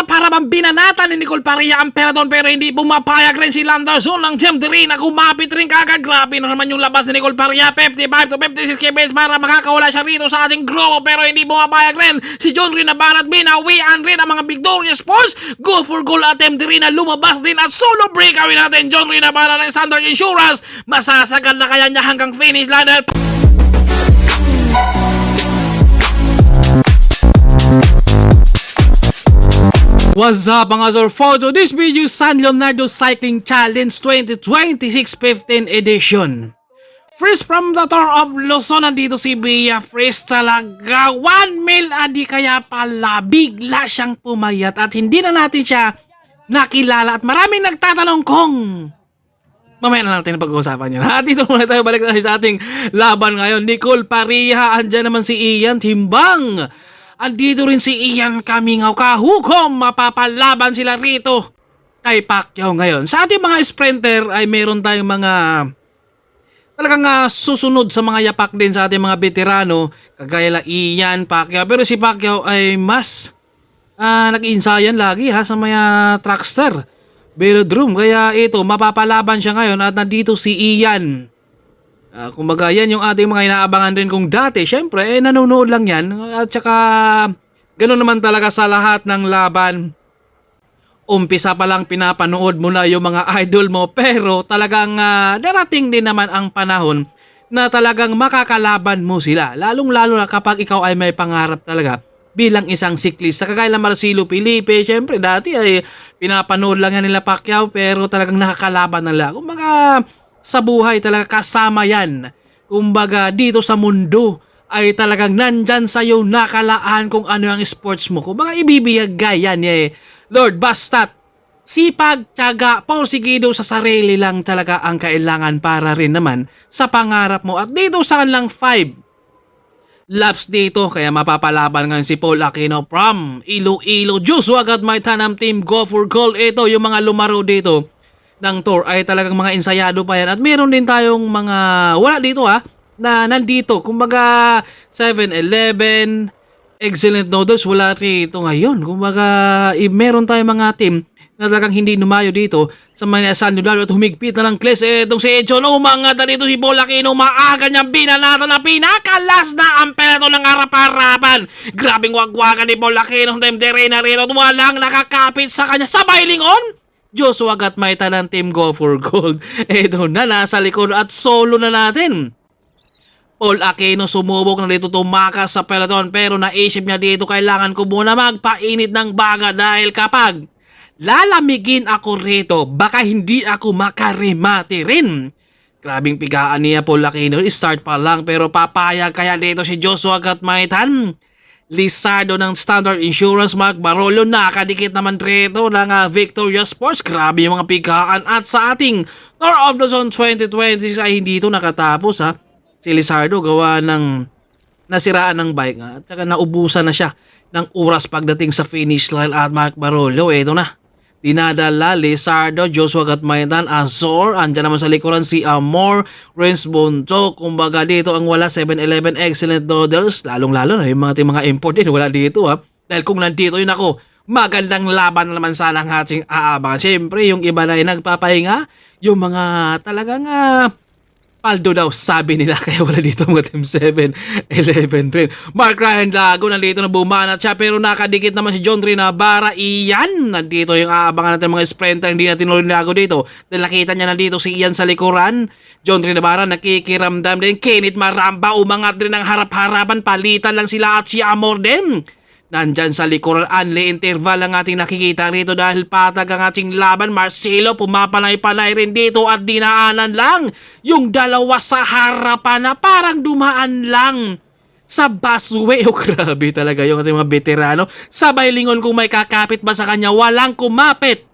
para bang binanatan ni Nicole Paria ang pera doon pero hindi pumapayag rin si Landerson ng Gem na kumapit rin kagad. Grabe na naman yung labas ni Nicole Paria, 55 to 56 kbs para makakawala siya rito sa ating grupo pero hindi pumapayag rin si John Rin na barat. Binawian rin ang mga Victoria Sports. Go for goal attempt rin na lumabas din at solo breakaway natin John Rin na barat ng Standard Insurance. Masasagad na kaya niya hanggang finish line dahil what's up mga Azor? For this video, San Leonardo Cycling Challenge 2026 15th edition. First from the Tour of Luzon, nandito si Bea Fresh. Talaga 1 mil adi kaya pala bigla siyang pumayat at hindi na natin siya nakilala at maraming nagtatanong kung mamaya na natin pag-uusapan yan. At dito muna tayo, balik na sa ating laban ngayon. Nicole Paria, andyan naman si Ian Timbang. Andito rin si Ian Kamingaw. Kahukom, mapapalaban sila rito kay Pacquiao ngayon. Sa ating mga sprinter ay meron tayong mga talagang susunod sa mga yapak din sa ating mga veterano. Kagaya la Ian, Pacquiao. Pero si Pacquiao ay mas nag-iinsayan lagi sa mga trackster, velodrome. Kaya ito, mapapalaban siya ngayon at nandito si Ian. Kumbaga yan yung ating mga inaabangan rin kung dati. Syempre, nanonood lang yan. At saka, ganoon naman talaga sa lahat ng laban. Umpisa pa lang pinapanood mo na yung mga idol mo. Pero talagang darating din naman ang panahon na talagang makakalaban mo sila. Lalong-lalo na kapag ikaw ay may pangarap talaga bilang isang siklista. Kagaya ng Marcelo Felipe, syempre dati ay pinapanood lang yan nila Pacquiao pero talagang nakakalaban nila. Kumbaga sa buhay talaga kasama yan. Kumbaga dito sa mundo ay talagang nandyan sa'yo nakalaan kung ano ang sports mo. Kumbaga ibibigay yan Lord, basta't sipag, tiyaga, porsigido sa sarili lang talaga ang kailangan para rin naman sa pangarap mo. At dito sa kanilang 5 laps dito, kaya mapapalaban ngayon si Paul Aquino from Iloilo. Joshua Gadmaitanam Team Go for Gold. Ito yung mga lumaro dito ng tour ay talagang mga ensayado pa yan. At meron din tayong mga wala dito na nandito. Kumbaga 7-Eleven, Excellent Noodles, wala rito ngayon. Kumbaga meron tayong mga team na talagang hindi numayo dito sa mga San Leonardo at humigpit na ng class. Itong si Edson umanga na dito si Paul Aquino. Maaga niyang binanata na pinakalas na ang pera ng harap-harapan. Grabing wagwagan ni Paul Aquino. Time na rito. Walang nakakapit sa kanya. Sabay lingon Joshua Gatmaita ng Team Go for Gold. Ito na, nasa likod at solo na natin. Paul Aquino sumubok na dito tumakas sa peloton pero naisip niya dito kailangan ko muna magpainit ng baga dahil kapag lalamigin ako rito baka hindi ako makarimati rin. Grabing pigaan niya Paul Aquino. Start pa lang pero papayag kaya dito si Joshua Gatmaitan. Lizardo ng Standard Insurance, Mark Barolo, nakadikit naman rito ng Victoria Sports. Grabe yung mga pigaan. At sa ating Tour of Luzon 2020 ay hindi ito nakatapos Si Lizardo gawa ng nasiraan ng bike at saka naubusan na siya ng oras pagdating sa finish line. At Mark Barolo, ito na. Dinadala Lizardo, Joshua Gatmaitan, Azor, andyan naman sa likuran si Amor, Renz Bonto. Kumbaga dito ang wala 7-Eleven, Excellent Noodles, lalong-lalo na yung mga import din, wala dito Dahil kung nandito yun ako, magandang laban na naman sana ang ating aabangan. Siyempre, yung iba na nagpapahinga, yung mga talagang paldo daw, sabi nila, kaya wala dito mga Team 7-11 rin. Mark Ryan Lago, nandito na bumanat siya, pero nakadikit naman si John Rin Navarra. Iyan, nandito yung aabangan natin mga sprinter, hindi natin ulit Lago dito. Dahil nakita niya nandito si Ian sa likuran. John Rin Navarra, nakikiramdam din. Kenneth Maramba, umangat rin ng harap-harapan, palitan lang sila at si Amor din. Nandyan sa likuran, Anle Interval ang ating nakikita rito dahil patag ang ating laban. Marcelo pumapanay-panay rin dito at dinaanan lang yung dalawa sa harapan na parang dumaan lang sa busway. Grabe talaga yung ating mga veterano. Sabay lingon kung may kakapit ba sa kanya, walang kumapit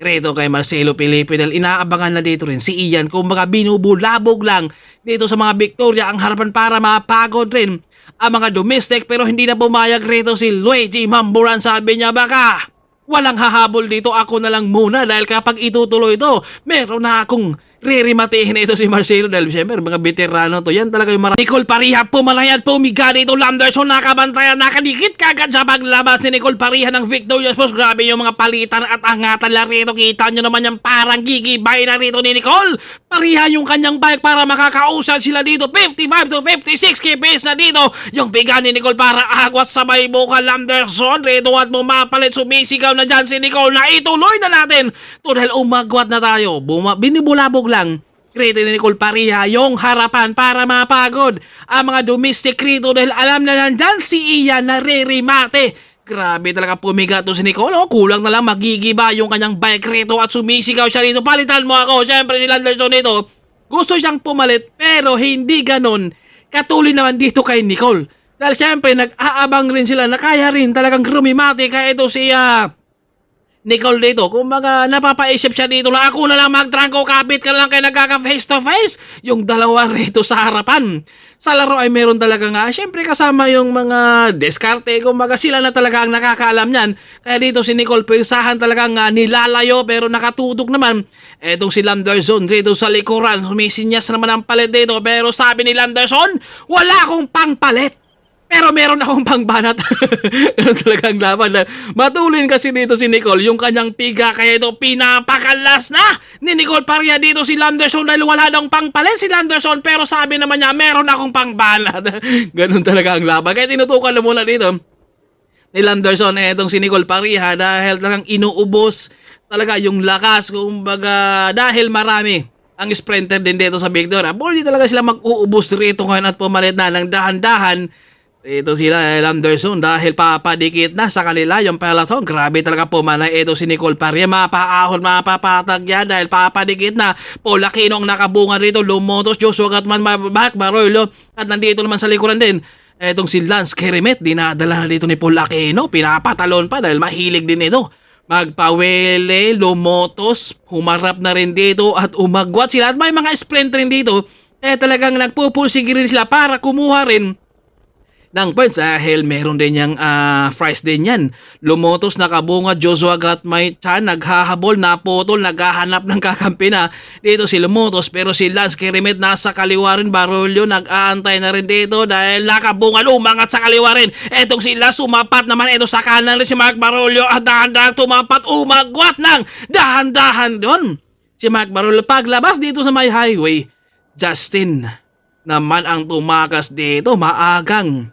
rito kay Marcelo Felipe dahil inaabangan na dito rin si Ian. Kumbaga binubulabog lang dito sa mga Victoria ang harapan para mapagod rin ang mga domestic pero hindi na pumayag rito si Luigi Mamburan. Sabi niya baka walang hahabol dito, ako na lang muna dahil kapag itutuloy ito meron na akong ririmatiin ito si Marcelo dahil siyempre mga veterano to. Yan talaga yung Nicole Pariha pumalay at pumiga dito. Landerson nakabantayan, nakadikit kagad sa paglabas ni Nicole Pariha ng victorious post. Grabe yung mga palitan at angatan lang rito. Kita nyo naman yung parang gigibay na rito ni Nicole Pariha yung kanyang bike para makakausad sila dito. 55-56 kps na dito yung piga ni Nicole para agwat sabay buka Landerson rito at bumapalit. Sumisigaw na dyan si Nicole na ituloy na natin to dahil umagwat na tayo. Binibulabog lang rito ni Nicole Pariha yung harapan para mapagod ang mga domestic rito dahil alam na nandyan si Ian na re-remate. Grabe talaga pumiga to si Nicole. Kulang na lang magigiba yung kanyang bike rito at sumisigaw siya rito. Palitan mo ako. Siyempre si Landerson dito gusto siyang pumalit pero hindi ganon katuloy naman dito kay Nicole. Dahil siyempre nag-aabang rin sila na kaya rin talagang rumimate kaya ito si Nicole dito, kumbaga napapaisip siya dito na ako na lang magtrangko, kapit ka lang kayo nagkaka face to face yung dalawa rito sa harapan. Sa laro ay meron talaga nga, syempre kasama yung mga diskarte, kumbaga sila na talaga ang nakakaalam niyan. Kaya dito si Nicole pirsahan talagang nilalayo pero nakatutok naman. Etong si Landerson dito sa likuran, sumisinyas naman ang palit dito pero sabi ni Landerson, wala akong pangpalit. Pero meron akong pangbanat. Ganun talaga ang laban. Matulin kasi dito si Nicole yung kanyang piga kaya ito pinapakalas na ni Nicole Pariha dito si Landerson dahil wala nang pangpalit si Landerson pero sabi naman niya meron akong pangbanat. Ganun talaga ang laban. Kaya tinutukan na muna dito ni Landerson itong si Nicole Pariha dahil talagang inuubos talaga yung lakas kumbaga dahil marami ang sprinter din dito sa Victoria. Hindi talaga sila mag-uubos rito ngayon at pumalit na ng dahan-dahan. Ito sila Landerson dahil papadikit na sa kanila yung peloton. Grabe talaga pumanay ito si Nicole Pariha. Mapaahon, mapapatag yan dahil papadikit na. Paul Aquino ang nakabunga rito. Lumotos, Joshua Gatman, Back, Barolo. At nandito naman sa likuran din itong si Lance Kerimet. Dinadala na dito ni Paul Aquino. Pinapatalon pa dahil mahilig din ito magpawele, lumotos, humarap na rin dito at umagwat sila. At may mga sprint rin dito. Talagang nagpupursige rin sila para kumuha rin ng points dahil meron din niyang prize din yan. Lumotos, nakabunga, Joshua Gatmay Chan, naghahabol, naputol, naghahanap ng kakampi na dito si Lumotos pero si Lance Kerimet nasa kaliwa rin. Barulyo nag-aantay na rin dito dahil nakabunga, lumangat sa kaliwa rin. Etong si Lance sumapat naman ito sa kanan rin si Mark Barulyo at dahan-dahan tumapat, umagwat ng dahan-dahan doon. Si Mark Barulyo paglabas dito sa may highway, Justin naman ang tumakas dito, maagang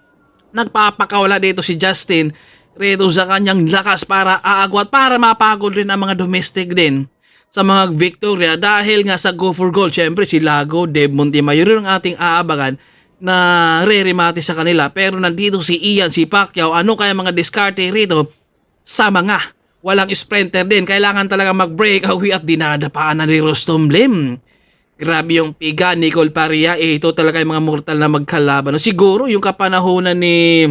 nagpapakawala dito si Justin rito sa kanyang lakas para aagwat para mapagod rin ang mga domestic din sa mga Victoria dahil nga sa go for gold. Syempre si Lago, Dave Montemayor ang ating aabangan na re-remate sa kanila pero nandito si Ian, si Pacquiao. Ano kaya mga diskarte rito sa mga walang sprinter din? Kailangan talaga mag-breakaway at dinadapaan na ni Rostom Lim. Grabe yung piga, Nicole Pariha. Ito talaga yung mga mortal na magkalaban. Siguro yung kapanahonan ni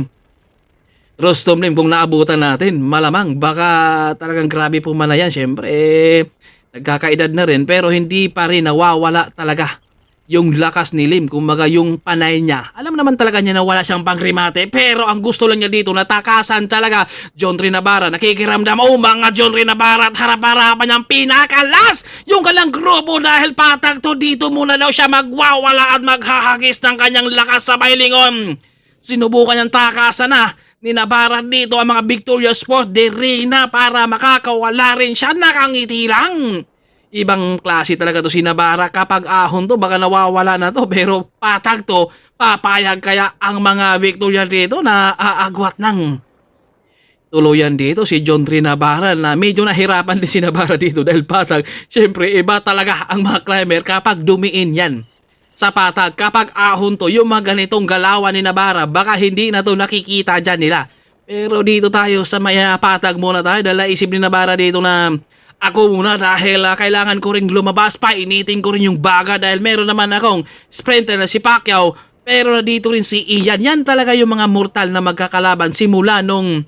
Rostom Lim kung naabutan natin, malamang baka talagang grabe pumanayan. Siyempre, nagkakaedad na rin pero hindi pa rin nawawala talaga yung lakas ni Lim. Kumbaga yung panay niya. Alam naman talaga niya na wala siyang pangrimate pero ang gusto lang niya dito natakasan talaga John Rinabara. Nakikiramdam mga John Rinabara at harap-harapan niyang pinakalas yung kanyang grupo dahil patag to dito muna daw siya magwawala at maghahagis ng kanyang lakas sa bailingon. Sinubukan niyang takasan na ni Nabara dito ang mga Victoria Sports de Reina para makakawala rin siya. Nakangiti lang. Ibang klase talaga to si Nabara. Kapag ahon to baka nawawala na to pero patag to, papayag kaya ang mga Victoria dito na aagwat ng tuluyan dito si John Rinabara na medyo nahirapan din si Nabara dito dahil patag. Siyempre iba talaga ang mga climber kapag dumiin yan sa patag. Kapag ahon to yung mga ganitong galawan ni Nabara baka hindi na to nakikita dyan nila. Pero dito tayo sa may patag muna tayo dahil naisip ni Nabara dito na ako muna dahil kailangan ko ring lumabas pa, initin ko rin yung baga dahil meron naman akong sprinter na si Pacquiao pero dito rin si Ian. Yan talaga yung mga mortal na magkakalaban simula nung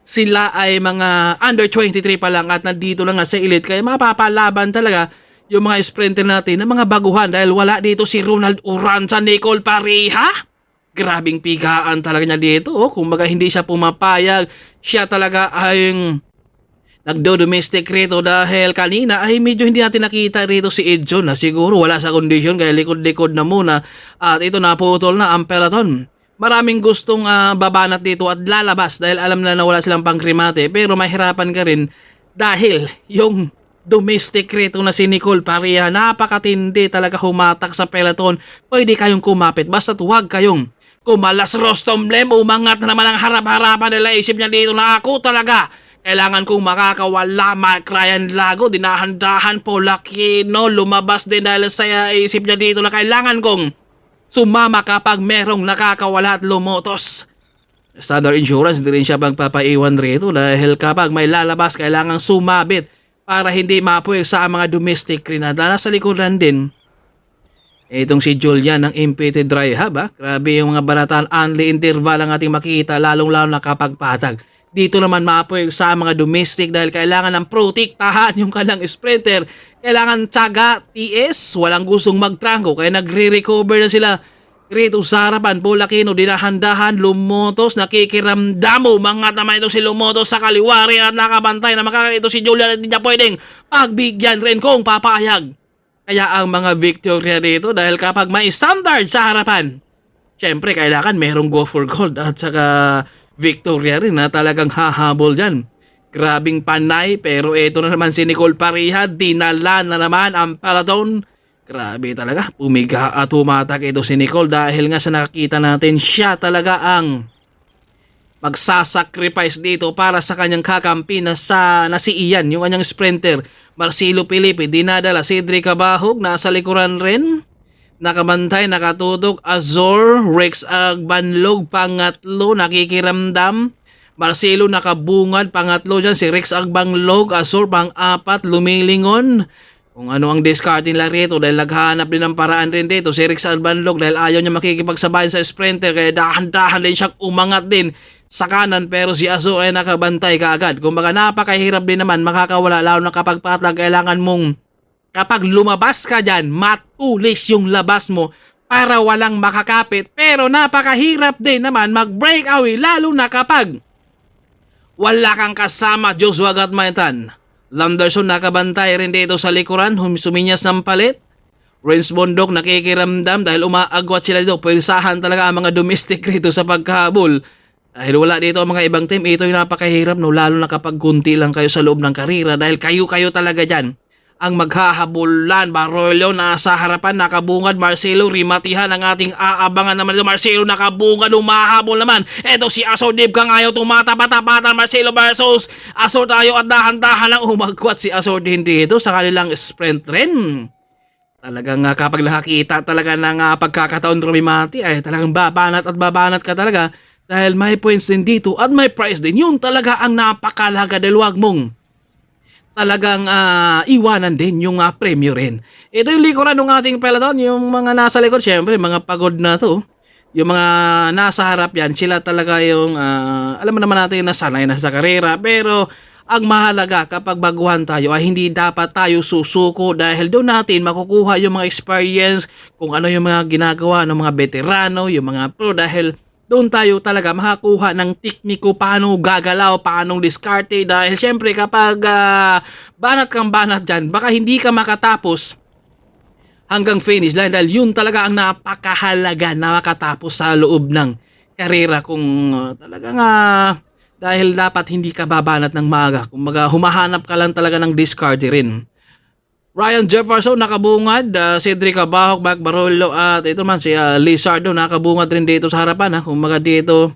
sila ay mga under 23 pa lang at nandito lang nga sa elite kaya mapapalaban talaga yung mga sprinter natin na mga baguhan dahil wala dito si Ronald Uranza, Nicole Pariha. Grabing pigaan talaga niya dito. Kumbaga hindi siya pumapayag. Siya talaga ay nagdo-domestic rito dahil kanina ay medyo hindi natin nakita rito si Edson na siguro wala sa kondisyon kaya likod-likod na muna at ito naputol na ang peloton. Maraming gustong babanat dito at lalabas dahil alam na wala silang pangkrimate pero mahirapan ka rin dahil yung domestic rito na si Nicole Pareha napakatindi talaga humatak sa peloton. Pwede kayong kumapit basta't huwag kayong kumalas. Rostom Lem umangat na naman ang harap-harapan nila, isip niya dito na ako talaga kailangan kong makakawala. Mark Ryan Lago dinahandahan, Polakino lumabas din dahil sa isip niya dito na kailangan kong sumama kapag merong nakakawala at lumotos. Standard Insurance hindi rin siya magpapaiwan rito dahil kapag may lalabas kailangan sumabit para hindi mapuwil sa mga domestic rin na nasa likuran din. Itong si Julian ng Impeded Dry Hub. Grabe yung mga barataan, only interval ang ating makikita lalong-lalo na kapag patag. Dito naman maapoy sa mga domestic dahil kailangan ng protektahan yung kanilang sprinter. Kailangan tsaga, TS, walang gustong magtrangko kaya nagre-recover na sila. Rito sa harapan, Polakino dinahandahan, lumotos, nakikiramdamo. Mga naman ito si lumotos sa kaliwari at nakabantay na makakita si Julian at hindi niya pwedeng pagbigyan rin kung papayag. Kaya ang mga victory dito dahil kapag may standard sa harapan, syempre kailangan merong go for gold at saka Victoria rin na talagang hahabol dyan. Grabing panay pero ito na naman si Nicole Pareha, dinala na naman ang peloton. Grabe talaga, pumiga at humatak ito si Nicole dahil nga sa nakakita natin siya talaga ang magsasacrifice dito para sa kanyang kakampi na si Ian, yung kanyang sprinter. Marcelo Felipe dinadala, Cedric Cabahog nasa likuran rin. Nakabantay, nakatutok, Azor, Rex Agbanlog, pangatlo, nakikiramdam. Marcelo nakabungad, pangatlo dyan, si Rex Agbanlog, Azor, pang-apat, lumilingon. Kung ano ang discarding lang rito dahil naghahanap din ng paraan rin dito si Rex Agbanlog dahil ayaw niya makikipagsabayan sa sprinter kaya dahan-dahan din siya umangat din sa kanan pero si Azor ay nakabantay kaagad. Kumbaga napakahirap din naman makakawala lalo na kapag patag kailangan mong kapag lumabas ka dyan, matulis yung labas mo para walang makakapit. Pero napakahirap din naman mag-break away lalo na kapag wala kang kasama. Joshua Gatmaitan. Landerson nakabantay rin dito sa likuran, suminyas ng palit. Renz Bondok nakikiramdam dahil umaagwat sila dito. Pwirsahan talaga ang mga domestic rito sa pagkahabol. Dahil wala dito ang mga ibang team, ito yung napakahirap no, lalo na kapag kunti lang kayo sa loob ng karera dahil kayo talaga dyan ang maghahabulan. Barolyo nasa harapan, nakabungad. Marcelo, rimatihan ang ating aabangan naman ito. Marcelo nakabungad, umahabol naman. Eto si Azor, Dib kang ayaw tumatapat-tapatan. Marcelo versus Azor tayo at dahan-dahan lang umagwat si Azor din dito sa kanilang sprint rin. Talagang kapag nakakita talaga ng pagkakataon Rumimati ay talagang babanat at babanat ka talaga dahil may points din dito at may price din. Yun talaga ang napakalaga dahil wag mong talagang iwanan din yung premyo rin. Ito yung likuran ng ating peloton. Yung mga nasa likod, syempre, mga pagod na to. Yung mga nasa harap yan, sila talaga yung, alam mo naman natin na sanay na sa karera. Pero, ang mahalaga kapag baguhan tayo ay hindi dapat tayo susuko dahil doon natin makukuha yung mga experience, kung ano yung mga ginagawa ng mga veterano, yung mga pro dahil doon tayo talaga makakuha ng tekniko paano gagalaw, paano diskarte dahil syempre kapag banat kang banat dyan, baka hindi ka makatapos hanggang finish dahil yun talaga ang napakahalaga na makatapos sa loob ng karera kung talagang dahil dapat hindi ka babanat ng maaga, kung humahanap ka lang talaga ng diskarte rin. Ryan Jefferson nakabungad, Cedric Cabahog, Mac Barolo at ito man si Lizardo nakabungad rin dito sa harapan. Kumaga dito,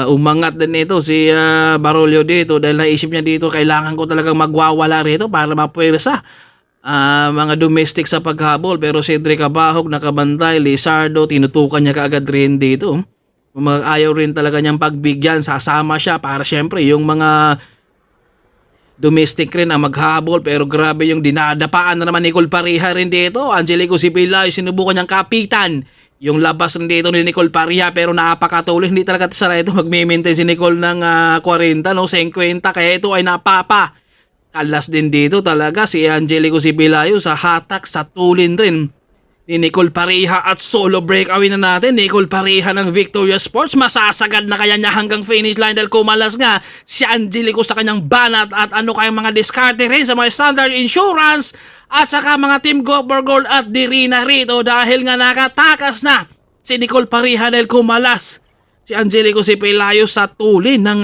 umangat din ito si Barolo dito dahil naisip niya dito kailangan ko talagang magwawala rito para mapuwersa mga domestic sa paghabol. Pero Cedric Cabahog nakabantay, Lizardo tinutukan niya kaagad rin dito. Ayaw rin talaga niyang pagbigyan, sasama siya para syempre yung mga domestic rin ang maghabol pero grabe yung dinadapaan na naman Nicole Pareha rin dito. Angelico Sibila sinubukan niyang kapitan yung labas rin dito ni Nicole Pareha pero napakatuloy. Hindi talaga sana ito magme-maintain si Nicole ng 40 no 50 kaya ito ay napapa kalas din dito talaga si Angelico Sibilayo sa hatak sa tulin rin ni Nicole Pareha at solo breakaway na natin. Nicole Pareha ng Victoria Sports, masasagad na kaya niya hanggang finish line dahil kumalas nga si Angelico sa kanyang banat at ano kayang mga diskarte rin sa mga Standard Insurance at saka mga Team Go for Gold at Dirina rito dahil nga nakatakas na si Nicole Pareha dahil kumalas si Angelico si Pelayo sa tuli ng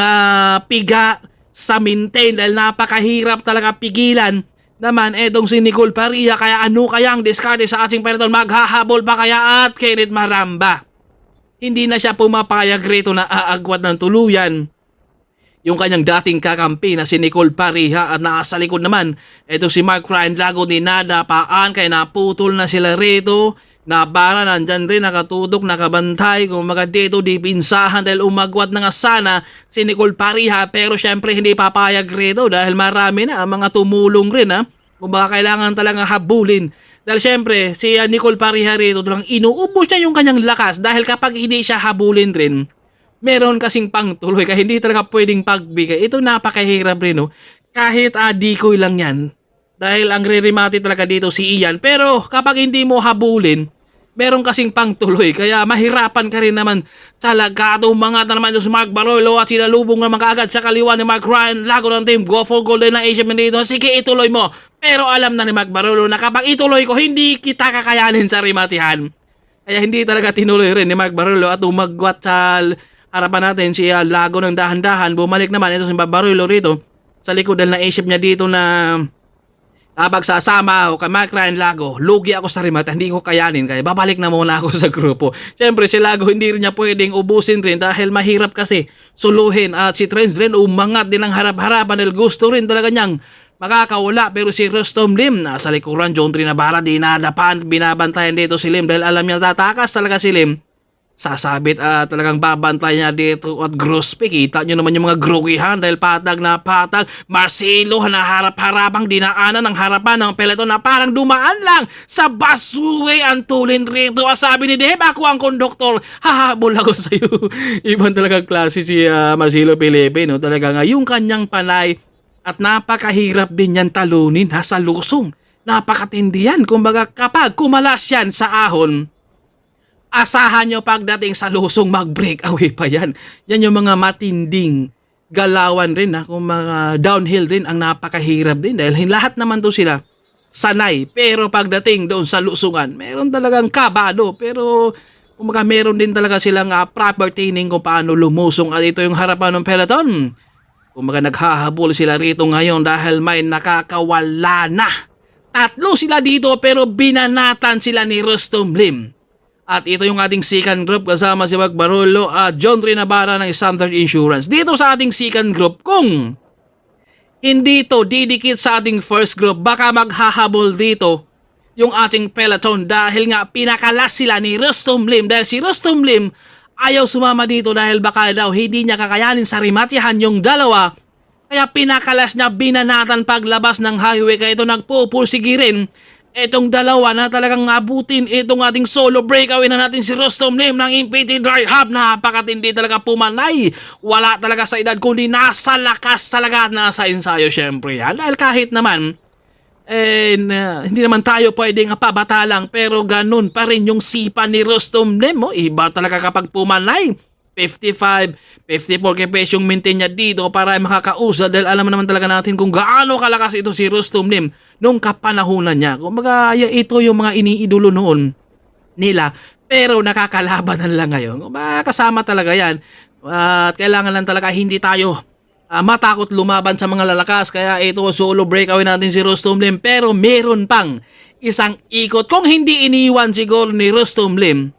piga sa maintain dahil napakahirap talaga pigilan naman etong si Nicole Pareha. Kaya ano kaya ang diskarte sa ating peloton? Maghahabol pa kaya at Kenneth Maramba? Hindi na siya pumapayag rito na aagwat ng tuluyan yung kanyang dating kakampi na si Nicole Pareha at nasa likod naman etong si Mark Ryan Lago ni nadapaan kaya naputol na sila rito. Nabara nandyan rin nakatutok nakabantay kung mga dito di pinsahan dahil umagwat na nga sana si Nicole Pareha pero syempre hindi papayag rito dahil marami na ang mga tumulong rin kung baka kailangan talaga habulin dahil syempre si Nicole Pareha rito lang inuubos niya yung kanyang lakas dahil kapag hindi siya habulin rin meron kasing pangtuloy kaya hindi talaga pwedeng pagbigay. Ito napakahirap rin kahit decoy lang yan dahil ang re-remate talaga dito si Ian pero kapag hindi mo habulin meron kasing pangtuloy kaya mahirapan ka rin naman talaga. Umangat na naman si Mark Barolo at sinalubong naman kaagad sa kaliwa ni Mark Ryan Lago ng Team Go for Gold na Asia dito. Sige ituloy mo pero alam na ni Mark Barolo na kapag ituloy ko hindi kita kakayanin sa rematihan kaya hindi talaga tinuloy rin ni Mark Barolo at umagwat sa harapan natin si Lago ng dahan-dahan. Bumalik naman ito si Barolo rito sa likod dahil naisip niya dito na kapag sasama ako kay Mark Ryan Lago, lugi ako sa remate, hindi ko kayanin kaya babalik na muna ako sa grupo. Siyempre si Lago hindi rin niya pwedeng ubusin rin dahil mahirap kasi suluhin at si Trent rin umangat din ang harap-harapan dahil gusto rin talaga niyang makakawala pero si Rustom Lim nasa likuran. John Trinabara di nadapan, binabantayan dito si Lim dahil alam niya tatakas talaga si Lim. Sasabit at talagang babantay niya dito at Grospe. Kita nyo naman yung mga grugihan dahil patag na patag. Marcelo na harap-harapang dinaanan ng harapan ng peloton na parang dumaan lang sa busway ang tulin rito. Sabi ni Deb, ako ang konduktor, hahabol ako sa'yo. Ibang talagang klase si Marcelo Felipe, no? Talaga nga yung kanyang panay at napakahirap din yan talunin sa lusong. Napakatindi yan. Kumbaga kapag kumalas yan sa ahon, asahan nyo pagdating sa lusong mag-breakaway pa yan. Yan yung mga matinding galawan rin kung mga downhill din ang napakahirap din dahil lahat naman to sila sanay pero pagdating doon sa lusungan meron talagang kabado pero kumaga meron din talaga silang proper training kung paano lumusong at ito yung harapan ng peloton. Kumaga naghahabol sila rito ngayon dahil may nakakawala na. Tatlo sila dito pero binanatan sila ni Rustom Lim. At ito yung ating second group kasama si Mark Barolo at John Trinabara ng Standard Insurance. Dito sa ating second group, kung hindi to didikit sa ating first group, baka maghahabol dito yung ating peloton dahil nga pinakalas sila ni Rustom Lim. Dahil si Rustom Lim ayaw sumama dito dahil baka daw hindi niya kakayanin sa rematihan yung dalawa. Kaya pinakalas niya, binanatan paglabas ng highway. Kaya ito nagpupursige rin itong dalawa na talagang abutin itong ating solo breakaway na natin si Rustom Lim ng Impeti Dry Hub. Napakatindi talaga pumanay. Wala talaga sa edad kundi nasa lakas talaga at nasa ensayo syempre yan. Dahil kahit naman hindi naman tayo pwedeng pabatalang pero ganun pa rin yung sipa ni Rustom Lim. Iba talaga kapag pumanay. 55, 54 kps yung maintain niya dito para makakausad dahil alam naman talaga natin kung gaano kalakas ito si Rustom Lim nung kapanahunan niya. Kumbaga ito yung mga iniidolo noon nila pero nakakalabanan lang ngayon. Kasama talaga yan at kailangan lang talaga hindi tayo matakot lumaban sa mga lalakas. Kaya ito solo breakaway natin si Rustom Lim pero meron pang isang ikot. Kung hindi iniwan siguro ni Rustom Lim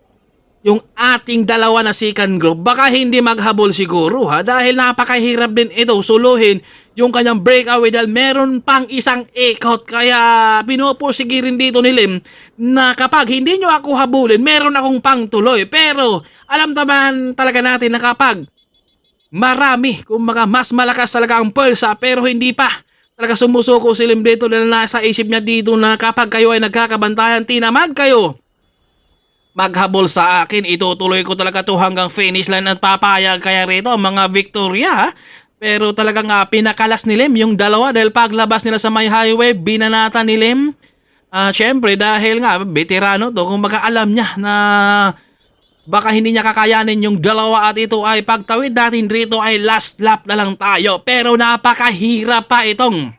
yung ating dalawa na second group, baka hindi maghabol siguro dahil napakahirap din ito suluhin yung kanyang breakaway dahil meron pang isang ikot. Kaya pinupursige rin dito ni Lim na kapag hindi nyo ako habulin meron akong pangtuloy. Pero alam naman talaga natin na kapag marami, kumbaga mas malakas talaga ang pulsa pero hindi pa talaga sumusuko si Lim dito dahil nasa isip niya dito na kapag kayo ay nagkakabantayan, tinamad kayo maghabol sa akin, itutuloy ko talaga to hanggang finish line at papayag kaya rito ang mga Victoria. Pero talagang pinakalas ni Lim yung dalawa dahil paglabas nila sa may highway, binanata ni Lim. Syempre dahil nga veterano 'to, kumbaga alam niya na baka hindi niya kakayanin yung dalawa at ito ay pagtawid natin rito ay last lap na lang tayo. Pero napakahirap pa itong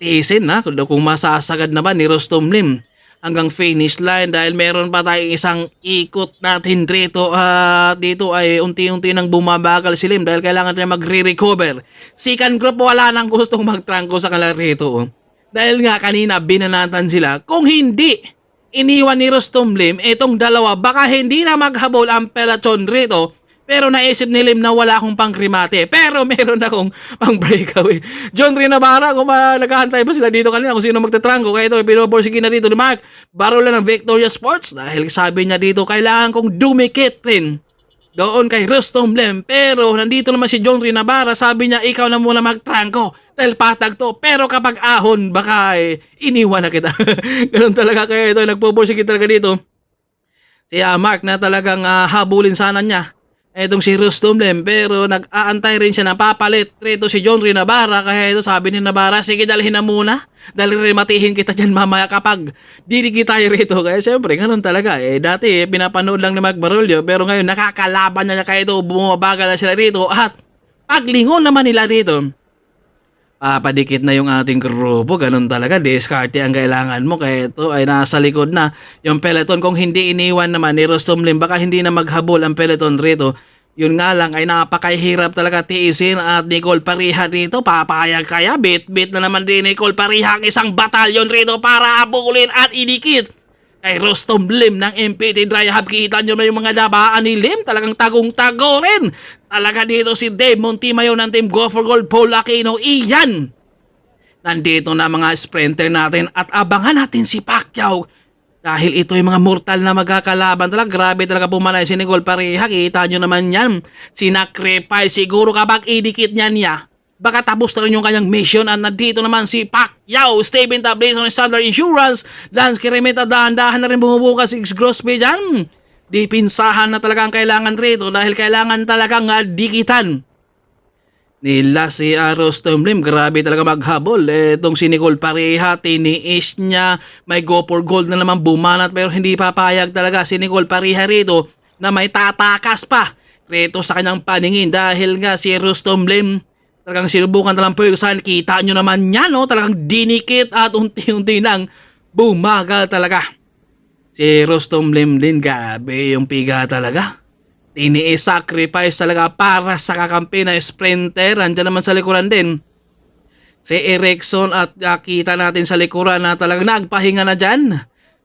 tiisin na kung masasagad naman ni Rustom Lim hanggang finish line dahil meron pa tayong isang ikot natin rito at dito ay unti-unti nang bumabagal si Lim dahil kailangan niya magre-recover. Second group wala nang gustong magtrangko sa kanila rito. Dahil nga kanina binanatan sila kung hindi iniwan ni Rustom Lim itong dalawa baka hindi na maghabol ang peloton rito. Pero naisip ni Lim na wala akong pangkrimate. Pero meron akong pang breakaway. John Rinabara, kung naghahantay pa sila dito kanina kung sino magtatrangko. Kaya ito, pinoborsige na dito ni Mark Barolo ng Victoria Sports. Dahil sabi niya dito, kailangan kong dumikit rin doon kay Rustom Lim. Pero nandito naman si John Rinabara. Sabi niya, ikaw na muna magtrangko. Dahil patag to. Pero kapag ahon, baka iniwan na kita. Ganun talaga kaya ito. Nagpoborsige talaga dito. Si Mark na talagang habulin sana niya etong si Rustom Lim pero nag-aantay rin siya na papalit rito si John Rinabara kaya ito sabi ni Nabara sige dalhin na muna dahil rematihin kita dyan mamaya kapag didikit tayo rito kaya siyempre ganun talaga dati pinapanood lang ni Mark Barulio pero ngayon nakakalaban niya kaya ito bumabagal na sila rito at paglingon naman nila rito papadikit na yung ating grupo, ganun talaga, diskarte ang kailangan mo kaya ito ay nasa likod na yung peloton. Kung hindi iniwan naman ni Rustom Lim, baka hindi na maghabol ang peloton rito. Yun nga lang ay napakahirap talaga tiisin at Nicole Pariha rito, papayag kaya, bit-bit na naman din Nicole Pariha ang isang batalyon rito para abulin at idikit kay Rustom Lim ng MPT Dry Hub. Kita nyo na yung mga dabaan ni Lim, talagang tagong-tago rin. Talaga dito si Dave Montimayo ng Team Go for Gold, Paul Aquino, iyan. Nandito na mga sprinter natin at abangan natin si Pacquiao. Dahil ito yung mga mortal na magkakalaban talaga. Grabe talaga pumanay si Nicole Pareha. Kita nyo naman yan. Sinacrifice siguro kapag idikit niya. Baka tapos na rin yung kanyang mission at nandito naman si Pacquiao. Steven Tablason, Standard Insurance. Lance Kiremeta, dahan-dahan na rin bumubukas si X-Grosby dyan. Dipinsahan na talaga ang kailangan rito dahil kailangan talagang dikitan nila si Rustom Lim. Grabe talaga maghabol. Itong si Nicole Pareha, tiniis niya. May go for gold na naman bumanat pero hindi papayag talaga si Nicole Pareha rito na may tatakas pa rito sa kanyang paningin dahil nga si Rustom Lim talagang sinubukan talang pwersahan. Kita nyo naman yan, no? Talagang dinikit at unti-unti nang bumagal talaga si Rustom Lim din. Grabe yung piga talaga. Tini-sacrifice talaga para sa kakampi na sprinter. Andiyan naman sa likuran din si Erickson at kita natin sa likuran na talagang nagpahinga na dyan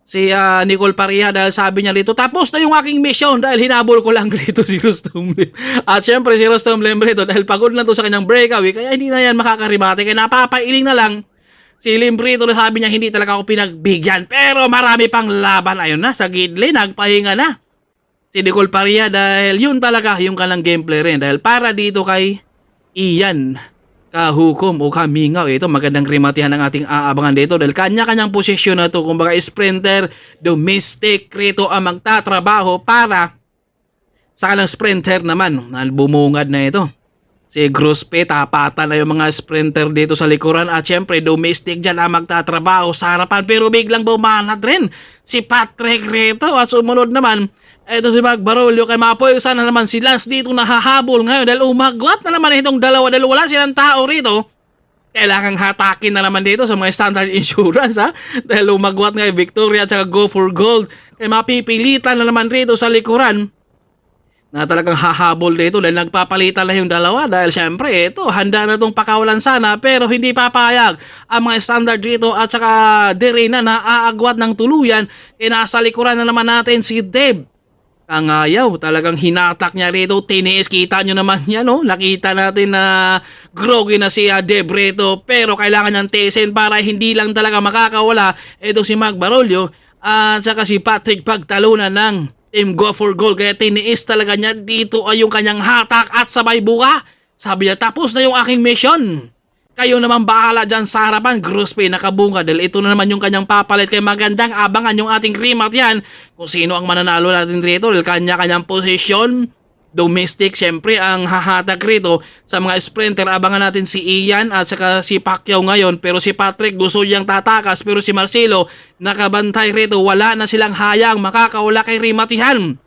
si Nicole Pareha dahil sabi niya dito, tapos na yung aking mission dahil hinabol ko lang rito si Rustom Lim. At syempre si Rustom Lim rito dahil pagod na to sa kanyang breakaway kaya hindi na yan makakarimate kaya napapailing na lang si Lim rito na sabi niya hindi talaga ako pinagbigyan pero marami pang laban. Ayun na sa gidli nagpahinga na si Nicole Pareha dahil yun talaga yung kalang gameplay rin dahil para dito kay Ian kahukom o kamingaw. Ito magandang rematihan ng ating aabangan dito dahil kanya-kanyang posisyon na ito. Kumbaga sprinter, domestic rito ang magtatrabaho para sa kalang sprinter naman. Bumungad na ito si Grospe, tapatan na yung mga sprinter dito sa likuran at syempre domestic dyan ang magtatrabaho sa harapan pero biglang bumanat rin si Patrick rito at sumunod naman ito si Mark Barulio kay mapwersa na naman si Lance dito nahahabol ngayon dahil umagwat na naman itong dalawa dahil wala silang tao rito. Kailangang hatakin na naman dito sa mga Standard Insurance dahil umagwat nga Victoria at saka Go for Gold kay mapipilitan na naman rito sa likuran na talagang hahabol dito dahil nagpapalitan na yung dalawa dahil syempre ito handa na itong pakawalan sana pero hindi papayag ang mga standard dito at saka dire na naaagwat ng tuluyan kaya nasa likuran na naman natin si Dave. Ang ayaw, talagang hinatak niya rito, tiniis, kita nyo naman yan, no? Nakita natin na groggy na si Dave rito, pero kailangan niyang tiisin para hindi lang talaga makakawala ito si Mark Barulio at saka si Patrick pagtalunan ng Team Go for Gold, kaya tiniis talaga niya dito ay yung kanyang hatak at sabay buka. Sabi niya, tapos na yung aking mission. Kayo naman bahala dyan sa harapan. Grospe nakabunga dahil ito na naman yung kanyang papalit kay magandang abangan yung ating rematch yan kung sino ang mananalo natin dito dahil kanya-kanyang posisyon. domestic. Syempre ang hahatag rito sa mga sprinter, abangan natin si Ian at saka si Pacquiao ngayon, pero si Patrick gusto niyang tatakas, pero si Marcelo nakabantay rito, wala na silang hayang makakawala kay Rimatihan.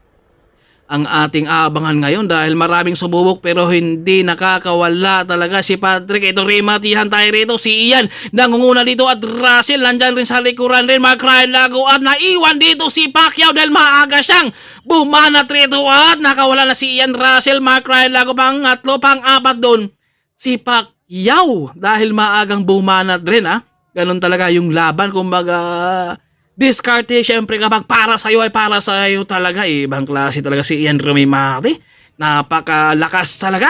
Ang ating aabangan ngayon dahil maraming sumubok pero hindi nakakawala talaga si Patrick. Ito Rimatihan tayo rito, si Ian nangunguna dito at Russell nandyan rin sa likuran rin, Mark Ryan Lago at naiwan dito si Pacquiao dahil maaga siyang bumanat rito at nakawala na si Ian. Russell, Mark Ryan Lago, pang-atlo, pang-apat doon si Pacquiao dahil maagang bumanat rin. Ganun talaga yung laban, kumbaga diskarte. Syempre kapag para sa'yo ay para sa'yo talaga. Ibang klase talaga si Ian Romimati, napakalakas talaga.